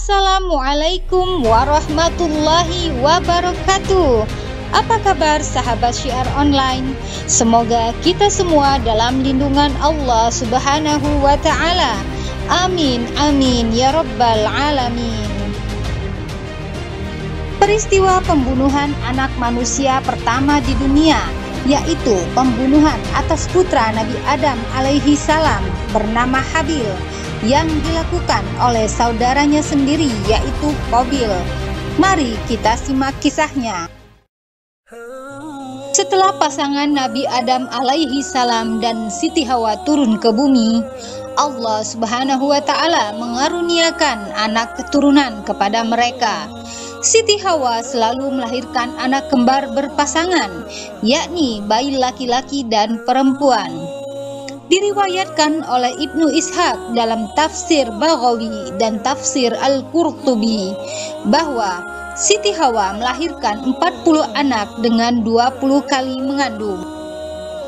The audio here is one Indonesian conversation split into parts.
Assalamualaikum warahmatullahi wabarakatuh. Apa kabar sahabat Syiar Online? Semoga kita semua dalam lindungan Allah Subhanahu wa Ta'ala. Amin, amin ya Rabbal Alamin. Peristiwa pembunuhan anak manusia pertama di dunia, yaitu pembunuhan atas putra Nabi Adam alaihi salam bernama Habil, yang dilakukan oleh saudaranya sendiri, yaitu Qabil. Mari kita simak kisahnya. Setelah pasangan Nabi Adam alaihi salam dan Siti Hawa turun ke bumi, Allah Subhanahu wa Ta'ala mengaruniakan anak keturunan kepada mereka. Siti Hawa selalu melahirkan anak kembar berpasangan, yakni bayi laki-laki dan perempuan. Diriwayatkan oleh Ibnu Ishaq dalam tafsir Baghawi dan tafsir Al-Qurtubi bahwa Siti Hawa melahirkan 40 anak dengan 20 kali mengandung.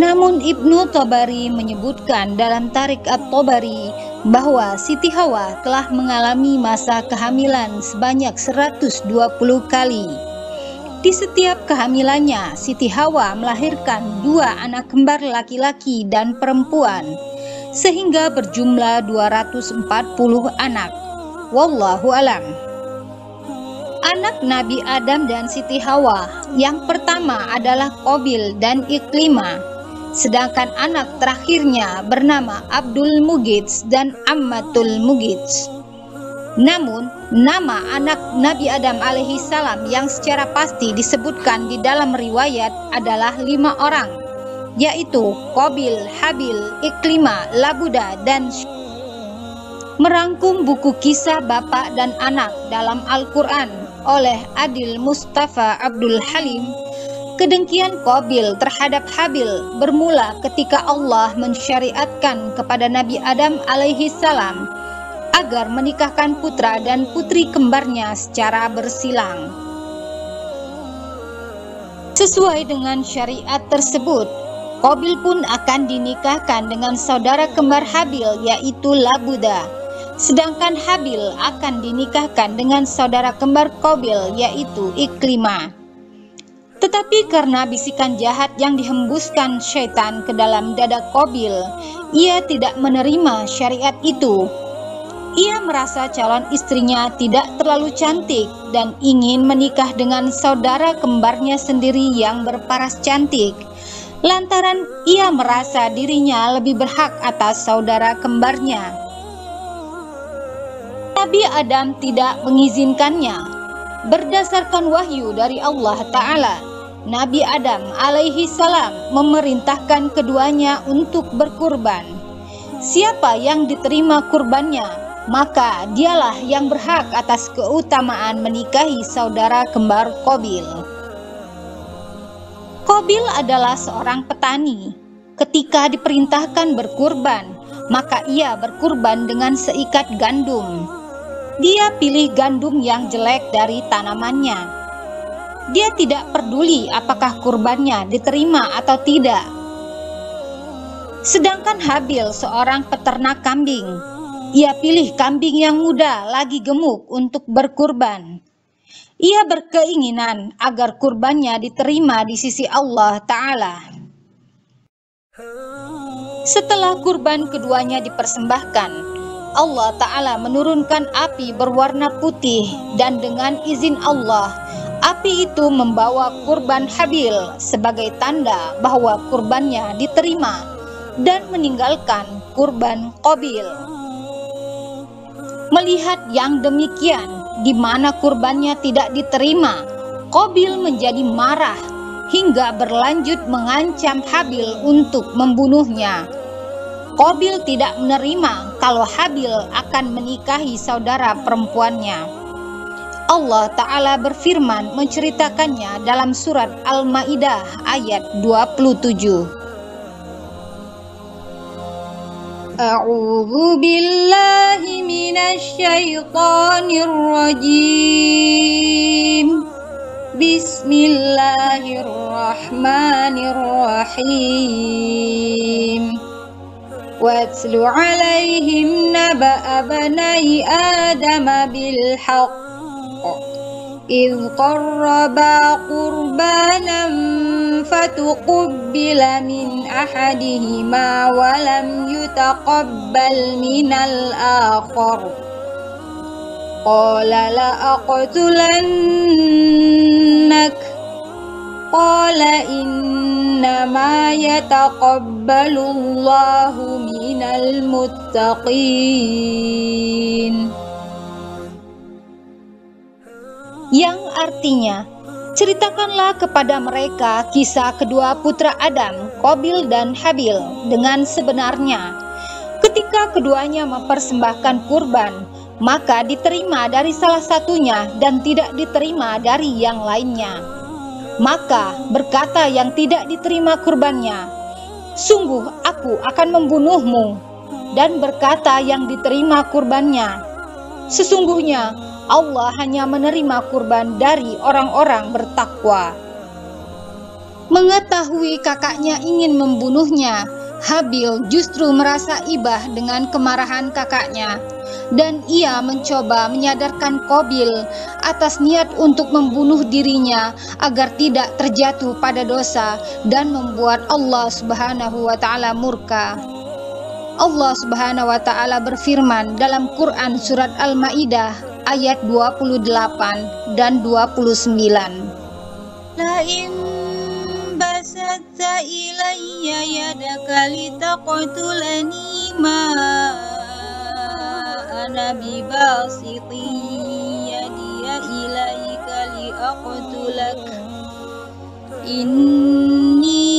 Namun Ibnu Tabari menyebutkan dalam Tarik At-Tabari bahwa Siti Hawa telah mengalami masa kehamilan sebanyak 120 kali. Di setiap kehamilannya, Siti Hawa melahirkan 2 anak kembar laki-laki dan perempuan, sehingga berjumlah 240 anak. Wallahu alam. Anak Nabi Adam dan Siti Hawa yang pertama adalah Qabil dan Iklimah, sedangkan anak terakhirnya bernama Abdul Mughits dan Ammatul Mughits. Namun, nama anak Nabi Adam alaihi salam yang secara pasti disebutkan di dalam riwayat adalah 5 orang, yaitu Qabil, Habil, Iklimah, Labuda, dan merangkum buku kisah bapak dan anak dalam Al-Quran oleh Adil Mustafa Abdul Halim. Kedengkian Qabil terhadap Habil bermula ketika Allah mensyariatkan kepada Nabi Adam alaihi salam agar menikahkan putra dan putri kembarnya secara bersilang. Sesuai dengan syariat tersebut, Qabil pun akan dinikahkan dengan saudara kembar Habil, yaitu Labuda, sedangkan Habil akan dinikahkan dengan saudara kembar Qabil, yaitu Iklimah. Tetapi karena bisikan jahat yang dihembuskan syaitan ke dalam dada Qabil, ia tidak menerima syariat itu. Ia merasa calon istrinya tidak terlalu cantik dan ingin menikah dengan saudara kembarnya sendiri yang berparas cantik, lantaran ia merasa dirinya lebih berhak atas saudara kembarnya. Nabi Adam tidak mengizinkannya. Berdasarkan wahyu dari Allah Ta'ala, Nabi Adam alaihi salam memerintahkan keduanya untuk berkurban. Siapa yang diterima kurbannya, maka dialah yang berhak atas keutamaan menikahi saudara kembar Qabil. Qabil adalah seorang petani. Ketika diperintahkan berkurban, maka ia berkurban dengan seikat gandum. Dia pilih gandum yang jelek dari tanamannya. Dia tidak peduli apakah kurbannya diterima atau tidak. Sedangkan Habil seorang peternak kambing. Ia pilih kambing yang muda lagi gemuk untuk berkurban. Ia berkeinginan agar kurbannya diterima di sisi Allah Ta'ala. Setelah kurban keduanya dipersembahkan, Allah Ta'ala menurunkan api berwarna putih, dan dengan izin Allah, api itu membawa kurban Habil sebagai tanda bahwa kurbannya diterima, dan meninggalkan kurban Qabil. Melihat yang demikian, di mana kurbannya tidak diterima, Qabil menjadi marah hingga berlanjut mengancam Habil untuk membunuhnya. Qabil tidak menerima kalau Habil akan menikahi saudara perempuannya. Allah Ta'ala berfirman menceritakannya dalam surat Al-Maidah ayat 27. A'udzu billahi minasy syaithanir rajim. Bismillahirrahmanirrahim. واتل عليهم نبأ بني آدم بالحق إذ قربا قربانا فتقبل من أحدهما ولم يتقبل من الآخر قال لأقتلنك قال إنما يتقبل الله من المتقين. Yang artinya, ceritakanlah kepada mereka kisah kedua putra Adam, Qabil dan Habil dengan sebenarnya. Ketika keduanya mempersembahkan kurban, maka diterima dari salah satunya dan tidak diterima dari yang lainnya. Maka berkata yang tidak diterima kurbannya, "Sungguh aku akan membunuhmu." Dan berkata yang diterima kurbannya, "Sesungguhnya Allah hanya menerima kurban dari orang-orang bertakwa." Mengetahui kakaknya ingin membunuhnya, Habil justru merasa ibah dengan kemarahan kakaknya, dan ia mencoba menyadarkan Qabil atas niat untuk membunuh dirinya agar tidak terjatuh pada dosa dan membuat Allah Subhanahu wa taala murka. Allah Subhanahu wa taala berfirman dalam Quran surat Al-Maidah ayat 28 dan 29. La in basatta ilayya yadaka litaqtulani ma ana bibasiti yadiya ilayka liaqtulak inni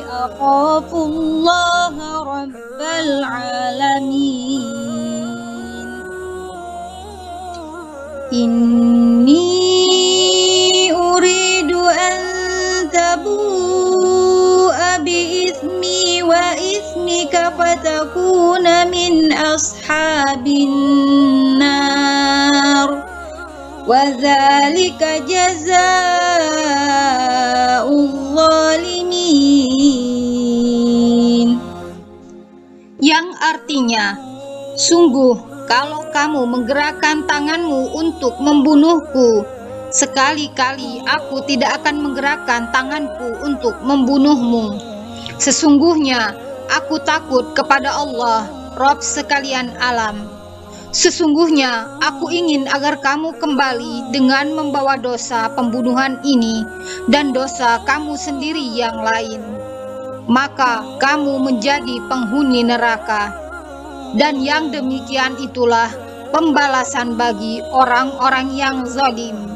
akhafullaha rabbal alamin inni uridu an tabu'a bi'ithmi wa ithmika fatakuna min ashabin nar wa dzalika jazaa'ul zalimin. Yang artinya, sungguh kalau kamu menggerakkan tanganmu untuk membunuhku, sekali-kali aku tidak akan menggerakkan tanganku untuk membunuhmu. Sesungguhnya aku takut kepada Allah, Rabb sekalian alam. Sesungguhnya aku ingin agar kamu kembali dengan membawa dosa pembunuhan ini dan dosa kamu sendiri yang lain. Maka kamu menjadi penghuni neraka. Dan yang demikian itulah pembalasan bagi orang-orang yang zalim.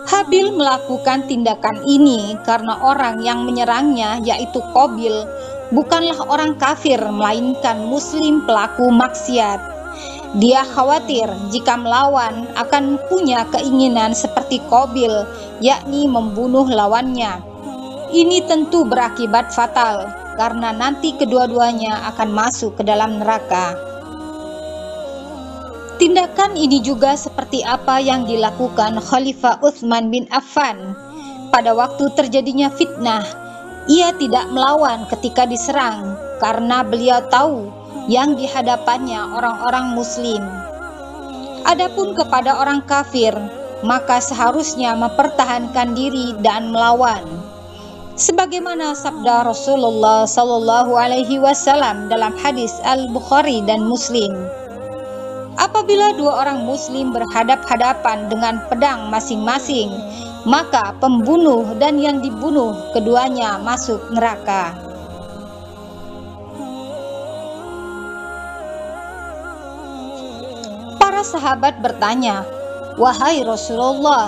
Habil melakukan tindakan ini karena orang yang menyerangnya, yaitu Qabil, bukanlah orang kafir melainkan muslim pelaku maksiat. Dia khawatir jika melawan akan punya keinginan seperti Qabil, yakni membunuh lawannya. Ini tentu berakibat fatal, karena nanti kedua-duanya akan masuk ke dalam neraka. Tindakan ini juga seperti apa yang dilakukan Khalifah Utsman bin Affan pada waktu terjadinya fitnah. Ia tidak melawan ketika diserang karena beliau tahu yang dihadapannya orang-orang muslim. Adapun kepada orang kafir, maka seharusnya mempertahankan diri dan melawan. Sebagaimana sabda Rasulullah Sallallahu Alaihi Wasallam dalam hadis Al-Bukhari dan Muslim, apabila dua orang Muslim berhadap-hadapan dengan pedang masing-masing, maka pembunuh dan yang dibunuh keduanya masuk neraka. Para sahabat bertanya, "Wahai Rasulullah,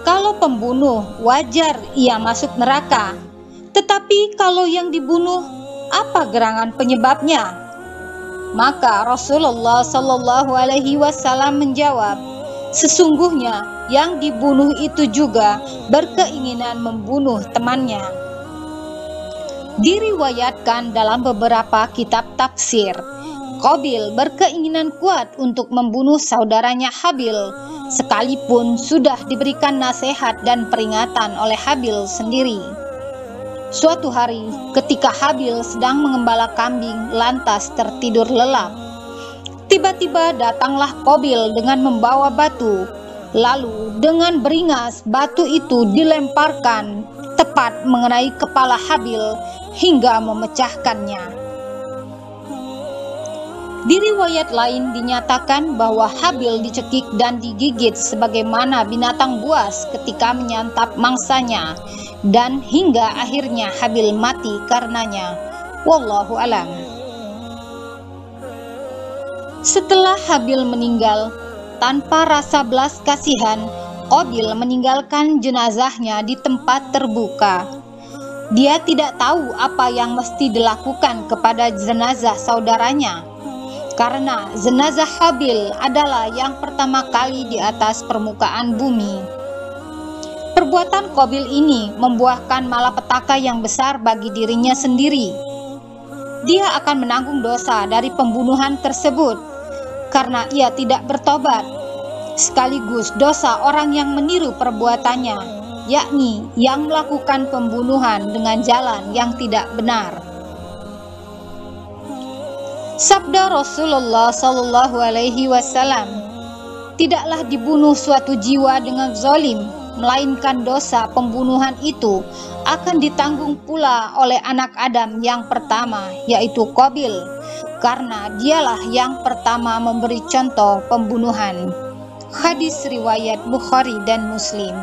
kalau pembunuh wajar ia masuk neraka. Tetapi kalau yang dibunuh, apa gerangan penyebabnya?" Maka Rasulullah Sallallahu Alaihi Wasallam menjawab, "Sesungguhnya yang dibunuh itu juga berkeinginan membunuh temannya." Diriwayatkan dalam beberapa kitab tafsir, Qabil berkeinginan kuat untuk membunuh saudaranya Habil, sekalipun sudah diberikan nasihat dan peringatan oleh Habil sendiri. Suatu hari, ketika Habil sedang mengembala kambing lantas tertidur lelap, tiba-tiba datanglah Qabil dengan membawa batu. Lalu dengan beringas batu itu dilemparkan tepat mengenai kepala Habil hingga memecahkannya. Di riwayat lain dinyatakan bahwa Habil dicekik dan digigit sebagaimana binatang buas ketika menyantap mangsanya, dan hingga akhirnya Habil mati karenanya. Wallahu alam. Setelah Habil meninggal, tanpa rasa belas kasihan, Qabil meninggalkan jenazahnya di tempat terbuka. Dia tidak tahu apa yang mesti dilakukan kepada jenazah saudaranya, karena jenazah Habil adalah yang pertama kali di atas permukaan bumi. Perbuatan Qabil ini membuahkan malapetaka yang besar bagi dirinya sendiri. Dia akan menanggung dosa dari pembunuhan tersebut karena ia tidak bertobat, sekaligus dosa orang yang meniru perbuatannya, yakni yang melakukan pembunuhan dengan jalan yang tidak benar. Sabda Rasulullah Shallallahu Alaihi Wasallam, tidaklah dibunuh suatu jiwa dengan zalim, melainkan dosa pembunuhan itu akan ditanggung pula oleh anak Adam yang pertama, yaitu Qabil, karena dialah yang pertama memberi contoh pembunuhan. Hadis riwayat Bukhari dan Muslim.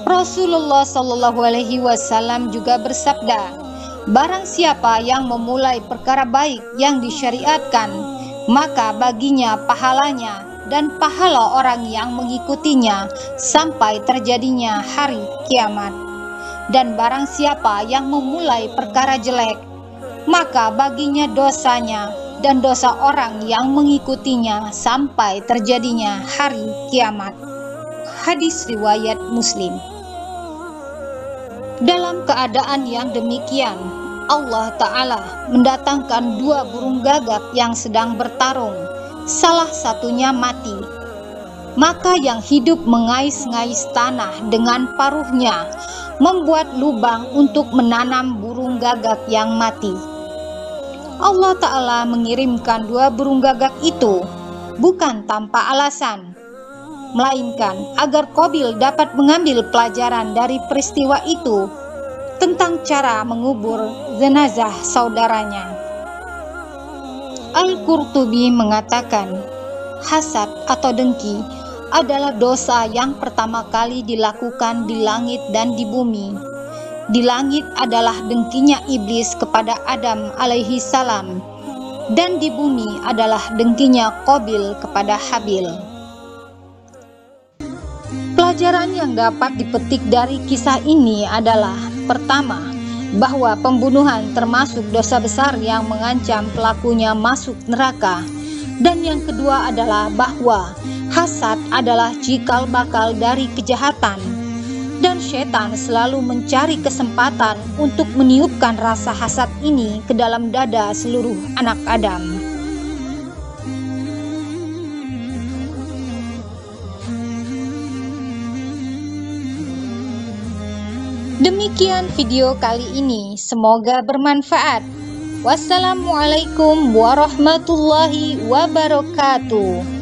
Rasulullah Shallallahu Alaihi Wasallam juga bersabda, barang siapa yang memulai perkara baik yang disyariatkan, maka baginya pahalanya dan pahala orang yang mengikutinya sampai terjadinya hari kiamat. Dan barang siapa yang memulai perkara jelek, maka baginya dosanya dan dosa orang yang mengikutinya sampai terjadinya hari kiamat. Hadis riwayat Muslim. Dalam keadaan yang demikian, Allah Ta'ala mendatangkan dua burung gagak yang sedang bertarung. Salah satunya mati. Maka yang hidup mengais-ngais tanah dengan paruhnya, membuat lubang untuk menanam burung gagak yang mati. Allah Ta'ala mengirimkan dua burung gagak itu bukan tanpa alasan, melainkan agar Qabil dapat mengambil pelajaran dari peristiwa itu tentang cara mengubur jenazah saudaranya. Al-Qurtubi mengatakan, hasad atau dengki adalah dosa yang pertama kali dilakukan di langit dan di bumi. Di langit adalah dengkinya iblis kepada Adam alaihi salam, dan di bumi adalah dengkinya Qabil kepada Habil. Pelajaran yang dapat dipetik dari kisah ini adalah, pertama, bahwa pembunuhan termasuk dosa besar yang mengancam pelakunya masuk neraka, dan yang kedua adalah bahwa hasad adalah cikal bakal dari kejahatan, dan setan selalu mencari kesempatan untuk meniupkan rasa hasad ini ke dalam dada seluruh anak Adam. Demikian video kali ini, semoga bermanfaat. Wassalamualaikum warahmatullahi wabarakatuh.